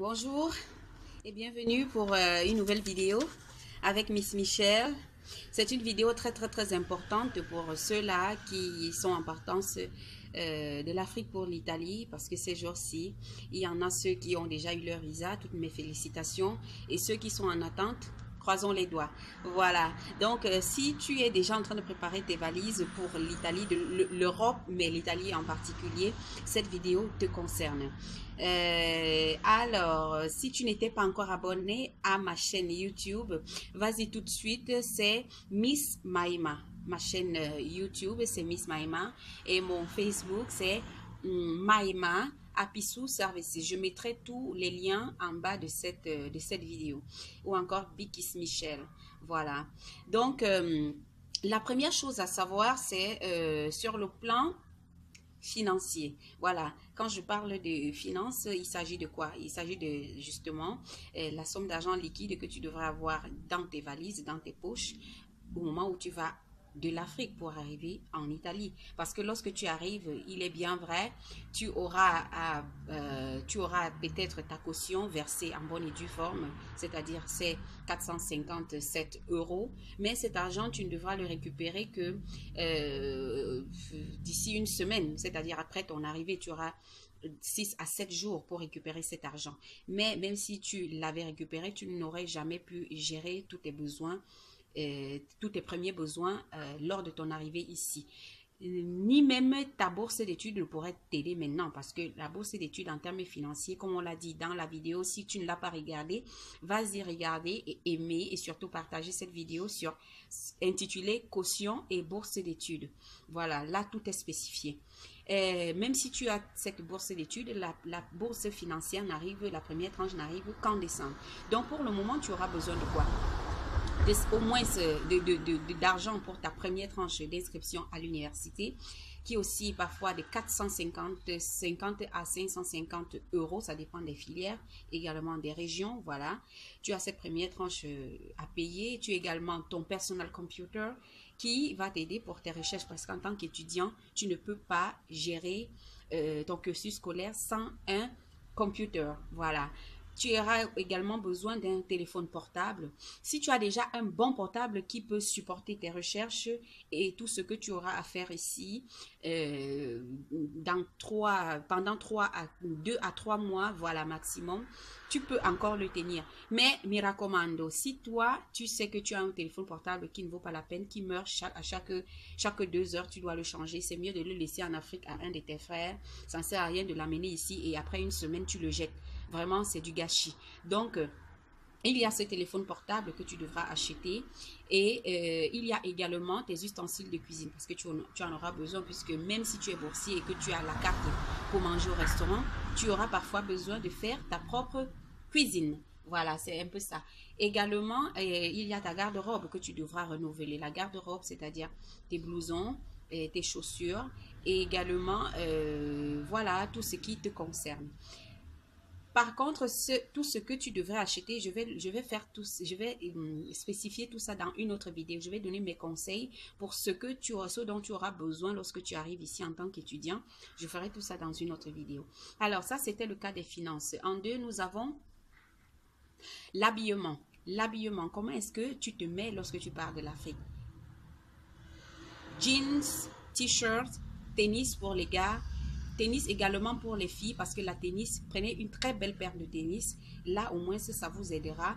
Bonjour et bienvenue pour une nouvelle vidéo avec Miss Michelle. C'est une vidéo très importante pour ceux-là qui sont en partance de l'Afrique pour l'Italie, parce que ces jours-ci, il y en a ceux qui ont déjà eu leur visa, toutes mes félicitations, et ceux qui sont en attente, croisons les doigts. Voilà, donc si tu es déjà en train de préparer tes valises pour l'Italie, l'Europe, mais l'Italie en particulier, cette vidéo te concerne. Alors, si tu n'étais pas encore abonné à ma chaîne YouTube, vas-y tout de suite, c'est Miss Maïma. Ma chaîne YouTube, c'est Miss Maïma, et mon Facebook, c'est Maïma Apisou Services. Je mettrai tous les liens en bas de cette vidéo, ou encore Bikis Michel. Voilà. Donc, la première chose à savoir, c'est sur le plan financier. Voilà, quand je parle de finances, il s'agit de quoi? Il s'agit de justement la somme d'argent liquide que tu devras avoir dans tes valises, dans tes poches, au moment où tu vas de l'Afrique pour arriver en Italie. Parce que lorsque tu arrives, il est bien vrai, tu auras peut-être ta caution versée en bonne et due forme, c'est-à-dire c'est 457 €, mais cet argent, tu ne devras le récupérer que d'ici une semaine, c'est-à-dire après ton arrivée, tu auras 6 à 7 jours pour récupérer cet argent. Mais même si tu l'avais récupéré, tu n'aurais jamais pu gérer tous tes besoins, tous tes premiers besoins lors de ton arrivée ici. Ni même ta bourse d'études ne pourrait t'aider maintenant, parce que la bourse d'études en termes financiers, comme on l'a dit dans la vidéo, si tu ne l'as pas regardée, vas-y regarder et aimer et surtout partager cette vidéo sur intitulée caution et bourse d'études. Voilà, là tout est spécifié. Même si tu as cette bourse d'études, la bourse financière n'arrive, la première tranche n'arrive qu'en décembre. Donc pour le moment, tu auras besoin de quoi? Au moins d'argent pour ta première tranche d'inscription à l'université, qui est aussi parfois de 450 à 550 €, ça dépend des filières, également des régions. Voilà, tu as cette première tranche à payer. Tu as également ton personal computer qui va t'aider pour tes recherches, parce qu'en tant qu'étudiant, tu ne peux pas gérer ton cursus scolaire sans un computer. Voilà. Tu auras également besoin d'un téléphone portable. Si tu as déjà un bon portable qui peut supporter tes recherches et tout ce que tu auras à faire ici, pendant 2 à 3 mois, voilà, maximum, tu peux encore le tenir. Mais mi raccomando, si toi, tu sais que tu as un téléphone portable qui ne vaut pas la peine, qui meurt à chaque 2 heures, tu dois le changer, c'est mieux de le laisser en Afrique à un de tes frères. Ça ne sert à rien de l'amener ici et après une semaine, tu le jettes. Vraiment, c'est du gâchis. Donc, il y a ce téléphone portable que tu devras acheter, et il y a également tes ustensiles de cuisine, parce que tu en auras besoin, puisque même si tu es boursier et que tu as la carte pour manger au restaurant, tu auras parfois besoin de faire ta propre cuisine. Voilà, c'est un peu ça. Également, il y a ta garde-robe que tu devras renouveler. La garde-robe, c'est-à-dire tes blousons, tes chaussures, et également, voilà, tout ce qui te concerne. Par contre, tout ce que tu devrais acheter, je vais spécifier tout ça dans une autre vidéo. Je vais donner mes conseils pour ce dont tu auras besoin lorsque tu arrives ici en tant qu'étudiant. Je ferai tout ça dans une autre vidéo. Alors, ça, c'était le cas des finances. En deux, nous avons l'habillement. L'habillement, comment est-ce que tu te mets lorsque tu pars de l'Afrique? Jeans, t-shirt, tennis pour les gars. Tennis également pour les filles, parce que la tennis, prenez une très belle paire de tennis. Là, au moins, ça vous aidera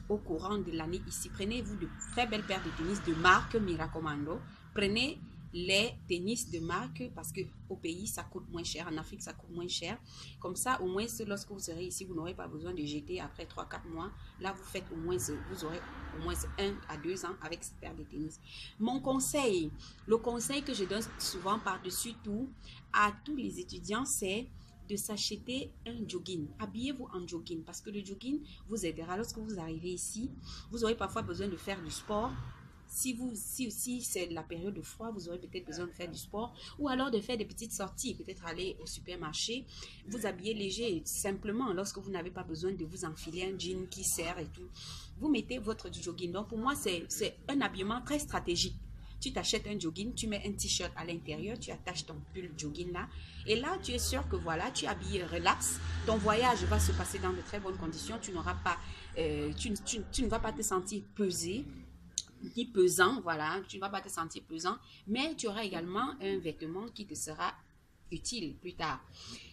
au courant de l'année ici. Prenez-vous de très belles paires de tennis de marque mi raccomando. Prenez les tennis de marque, parce que au pays, ça coûte moins cher. En Afrique, ça coûte moins cher. Comme ça, au moins, lorsque vous serez ici, vous n'aurez pas besoin de jeter après 3-4 mois. Là, vous aurez au moins 1 à 2 ans avec cette paire de tennis. Mon conseil, le conseil que je donne souvent par-dessus tout à tous les étudiants, c'est de s'acheter un jogging. Habillez-vous en jogging, parce que le jogging vous aidera lorsque vous arrivez ici. Vous aurez parfois besoin de faire du sport. Si c'est la période de froid, vous aurez peut-être besoin de faire du sport, ou alors de faire des petites sorties, peut-être aller au supermarché, vous habiller léger, simplement, lorsque vous n'avez pas besoin de vous enfiler un jean qui serre et tout. Vous mettez votre jogging. Donc pour moi, c'est un habillement très stratégique. tu t'achètes un jogging, tu mets un t-shirt à l'intérieur, tu attaches ton pull jogging là. Et là, tu es sûr que voilà, tu habilles relax. Ton voyage va se passer dans de très bonnes conditions. Tu n'auras pas, tu ne vas pas te sentir pesé ni pesant, voilà, tu ne vas pas te sentir pesant, mais tu auras également un vêtement qui te sera utile plus tard.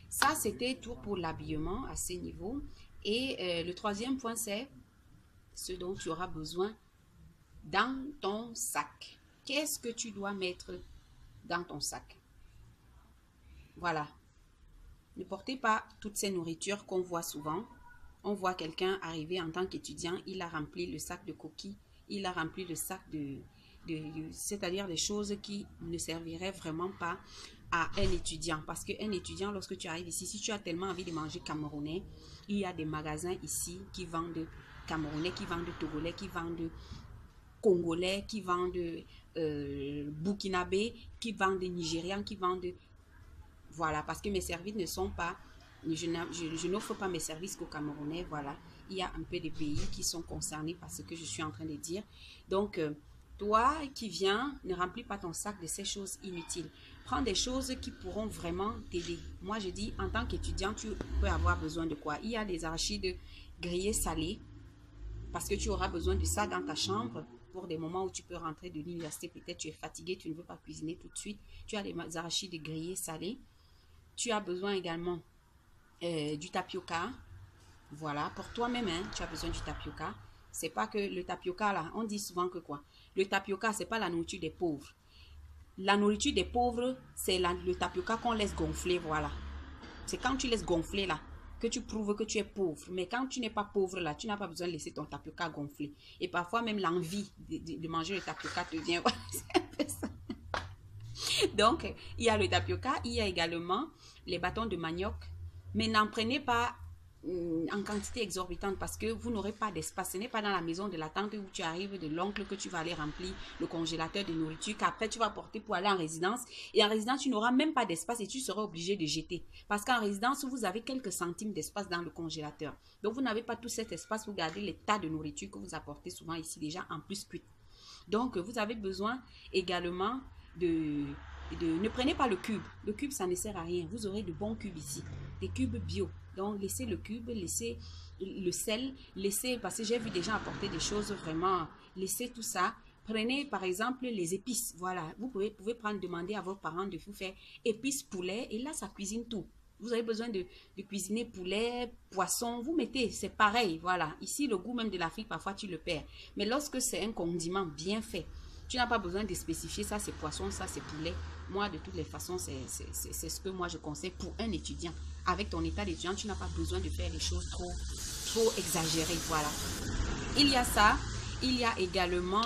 Ça, c'était tout pour l'habillement à ce niveau. Et le troisième point, c'est ce dont tu auras besoin dans ton sac. Qu'est-ce que tu dois mettre dans ton sac? Voilà. Ne portez pas toutes ces nourritures qu'on voit souvent. On voit quelqu'un arriver en tant qu'étudiant, il a rempli le sac de coquilles, il a rempli le sac c'est-à-dire des choses qui ne serviraient vraiment pas à un étudiant. Parce qu'un étudiant, lorsque tu arrives ici, si tu as tellement envie de manger camerounais, il y a des magasins ici qui vendent camerounais, qui vendent togolais, qui vendent congolais, qui vendent burkinabé, qui vendent nigérians, qui vendent... Voilà, parce que mes services ne sont pas... Je n'offre pas mes services qu'aux Camerounais, voilà. Il y a un peu de pays qui sont concernés par ce que je suis en train de dire. Donc, toi qui viens, ne remplis pas ton sac de ces choses inutiles. Prends des choses qui pourront vraiment t'aider. Moi, je dis, en tant qu'étudiant, tu peux avoir besoin de quoi? Il y a des arachides grillés salés, parce que tu auras besoin de ça dans ta chambre pour des moments où tu peux rentrer de l'université. Peut-être tu es fatigué, tu ne veux pas cuisiner tout de suite. Tu as des arachides grillés salés. Tu as besoin également du tapioca. Voilà, pour toi-même, hein, tu as besoin du tapioca. C'est pas que le tapioca, là, on dit souvent que quoi? Le tapioca, c'est pas la nourriture des pauvres. La nourriture des pauvres, c'est le tapioca qu'on laisse gonfler, voilà. C'est quand tu laisses gonfler, là, que tu prouves que tu es pauvre. Mais quand tu n'es pas pauvre, là, tu n'as pas besoin de laisser ton tapioca gonfler. Et parfois, même l'envie de manger le tapioca te vient. Voilà, c'est un peu ça. Donc, il y a le tapioca, il y a également les bâtons de manioc. Mais n'en prenez pas en quantité exorbitante parce que vous n'aurez pas d'espace. Ce n'est pas dans la maison de la tante où tu arrives de l'oncle que tu vas aller remplir le congélateur de nourriture qu'après tu vas porter pour aller en résidence. Et en résidence, tu n'auras même pas d'espace et tu seras obligé de jeter. Parce qu'en résidence, vous avez quelques centimes d'espace dans le congélateur. Donc, vous n'avez pas tout cet espace pour garder les tas de nourriture que vous apportez souvent ici déjà en plus cuite. Donc, vous avez besoin également ne prenez pas le cube. Le cube, ça ne sert à rien. Vous aurez de bons cubes ici. Des cubes bio. Donc, laissez le cube, laissez le sel, laissez, parce que j'ai vu des gens apporter des choses vraiment, laissez tout ça. Prenez, par exemple, les épices. Voilà, vous pouvez prendre, demander à vos parents de vous faire épices poulet. Et là, ça cuisine tout. Vous avez besoin de cuisiner poulet, poisson. Vous mettez, c'est pareil. Voilà, ici, le goût même de l'Afrique, parfois, tu le perds. Mais lorsque c'est un condiment bien fait, tu n'as pas besoin de spécifier, ça c'est poisson, ça c'est poulet. Moi, de toutes les façons, c'est ce que moi je conseille pour un étudiant. Avec ton état d'étudiant, tu n'as pas besoin de faire les choses trop exagérées. Voilà. Il y a ça. Il y a également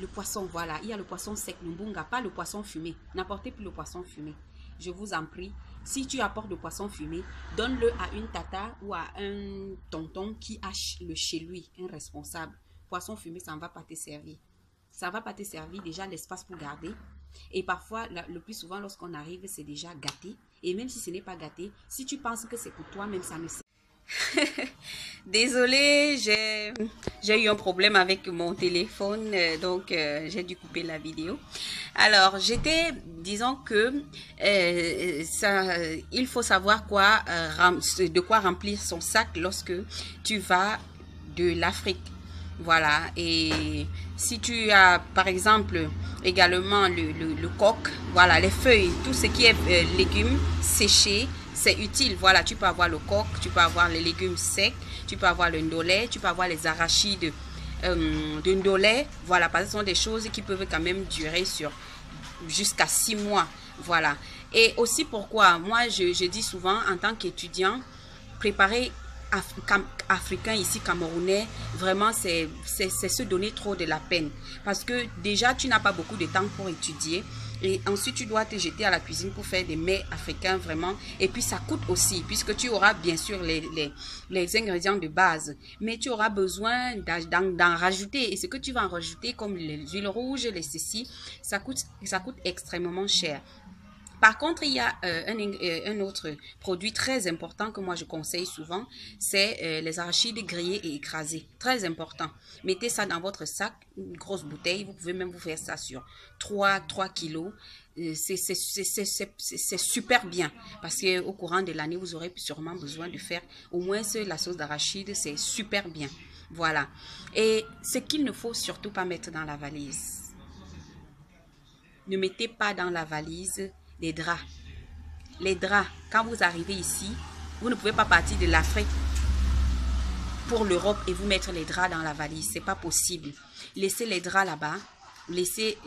le poisson. Voilà. Il y a le poisson sec, le mbunga, pas le poisson fumé. N'apportez plus le poisson fumé. Je vous en prie. Si tu apportes le poisson fumé, donne-le à une tata ou à un tonton qui a le chez lui, un responsable. Poisson fumé, ça ne va pas te servir. Ça ne va pas te servir déjà l'espace pour garder. Et parfois, le plus souvent, lorsqu'on arrive, c'est déjà gâté. Et même si ce n'est pas gâté, si tu penses que c'est pour toi, même ça ne sert. Désolée, j'ai eu un problème avec mon téléphone, donc j'ai dû couper la vidéo. Alors, disons que il faut savoir de quoi remplir son sac lorsque tu vas de l'Afrique. Voilà, et si tu as par exemple également le coq, voilà, les feuilles, tout ce qui est légumes séchés, c'est utile. Voilà, tu peux avoir le coq, tu peux avoir les légumes secs, tu peux avoir le ndolé, tu peux avoir les arachides de ndolé. Voilà, parce que ce sont des choses qui peuvent quand même durer jusqu'à 6 mois. Voilà, et aussi pourquoi, moi je dis souvent en tant qu'étudiant, préparer africain ici, camerounais, vraiment c'est se donner trop de la peine parce que déjà tu n'as pas beaucoup de temps pour étudier et ensuite tu dois te jeter à la cuisine pour faire des mets africains vraiment, et puis ça coûte aussi puisque tu auras bien sûr les ingrédients de base, mais tu auras besoin d'en rajouter, et ce que tu vas en rajouter comme les huiles rouges, les ceci, ça coûte extrêmement cher. Par contre, il y a un autre produit très important que moi je conseille souvent, c'est les arachides grillés et écrasés. Très important. Mettez ça dans votre sac, une grosse bouteille. Vous pouvez même vous faire ça sur 3 kilos. C'est super bien parce qu'au courant de l'année, vous aurez sûrement besoin de faire au moins la sauce d'arachide. C'est super bien. Voilà. Et ce qu'il ne faut surtout pas mettre dans la valise. Ne mettez pas dans la valise les draps. Les draps, quand vous arrivez ici, vous ne pouvez pas partir de l'Afrique pour l'Europe et vous mettre les draps dans la valise. C'est pas possible. Laissez les draps là-bas. Laissez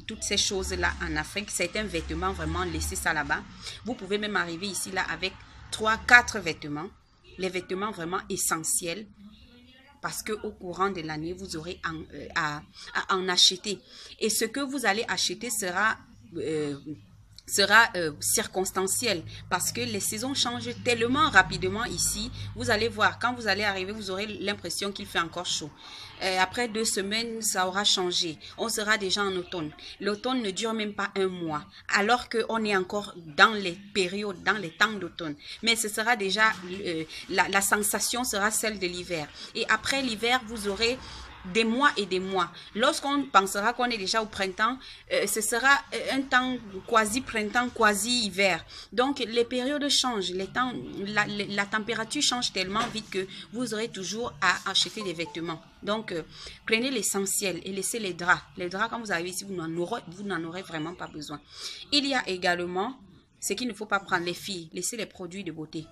toutes ces choses-là en Afrique. C'est un vêtement, vraiment, laissez ça là-bas. Vous pouvez même arriver ici là avec 3, 4 vêtements. Les vêtements vraiment essentiels. Parce qu'au courant de l'année, vous aurez à en acheter. Et ce que vous allez acheter sera circonstanciel parce que les saisons changent tellement rapidement ici. Vous allez voir, quand vous allez arriver, vous aurez l'impression qu'il fait encore chaud. Après 2 semaines, ça aura changé. On sera déjà en automne. L'automne ne dure même pas un mois, alors qu'on est encore dans les périodes, dans les temps d'automne. Mais ce sera déjà, la sensation sera celle de l'hiver. Et après l'hiver, vous aurez des mois et des mois. Lorsqu'on pensera qu'on est déjà au printemps, ce sera un temps quasi printemps, quasi hiver. Donc les périodes changent, les temps, la température change tellement vite que vous aurez toujours à acheter des vêtements. Donc prenez l'essentiel et laissez les draps. Les draps, quand vous arrivez ici, vous n'en aurez vraiment pas besoin. Il y a également ce qu'il ne faut pas prendre, les filles, laissez les produits de beauté.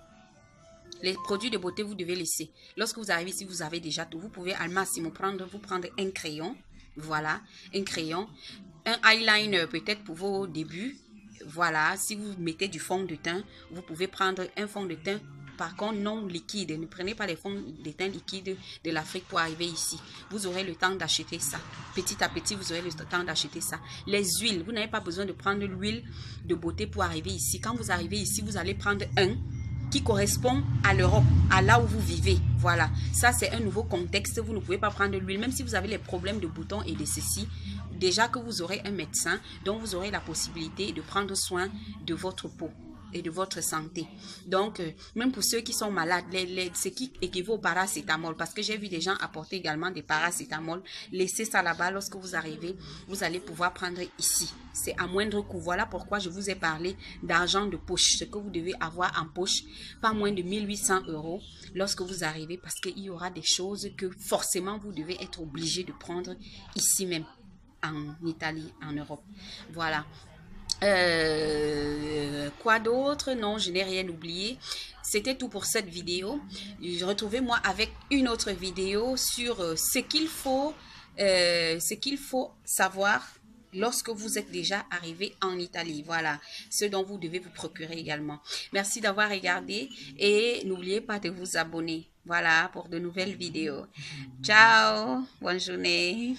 Les produits de beauté, vous devez laisser. Lorsque vous arrivez ici, vous avez déjà tout. Vous pouvez al massimo prendre un crayon. Voilà, un crayon. Un eyeliner peut-être pour vos débuts. Voilà, si vous mettez du fond de teint, vous pouvez prendre un fond de teint. Par contre, non liquide. Ne prenez pas les fonds de teint liquides de l'Afrique pour arriver ici. Vous aurez le temps d'acheter ça. Petit à petit, vous aurez le temps d'acheter ça. Les huiles, vous n'avez pas besoin de prendre l'huile de beauté pour arriver ici. Quand vous arrivez ici, vous allez prendre un qui correspond à l'Europe, à là où vous vivez. Voilà, ça c'est un nouveau contexte. Vous ne pouvez pas prendre l'huile, même si vous avez les problèmes de boutons et de ceci. Déjà que vous aurez un médecin, donc vous aurez la possibilité de prendre soin de votre peau et de votre santé. Donc, même pour ceux qui sont malades, ce qui équivaut au paracétamol, parce que j'ai vu des gens apporter également des paracétamol, laissez ça là-bas. Lorsque vous arrivez, vous allez pouvoir prendre ici. C'est à moindre coût. Voilà pourquoi je vous ai parlé d'argent de poche, ce que vous devez avoir en poche, pas moins de 1800 € lorsque vous arrivez, parce qu'il y aura des choses que forcément vous devez être obligé de prendre ici même, en Italie, en Europe. Voilà. Quoi d'autre? Non, je n'ai rien oublié. C'était tout pour cette vidéo. Retrouvez-moi avec une autre vidéo sur ce qu'il faut savoir lorsque vous êtes déjà arrivé en Italie. Voilà, ce dont vous devez vous procurer également. Merci d'avoir regardé et n'oubliez pas de vous abonner. Voilà, pour de nouvelles vidéos. Ciao, bonne journée.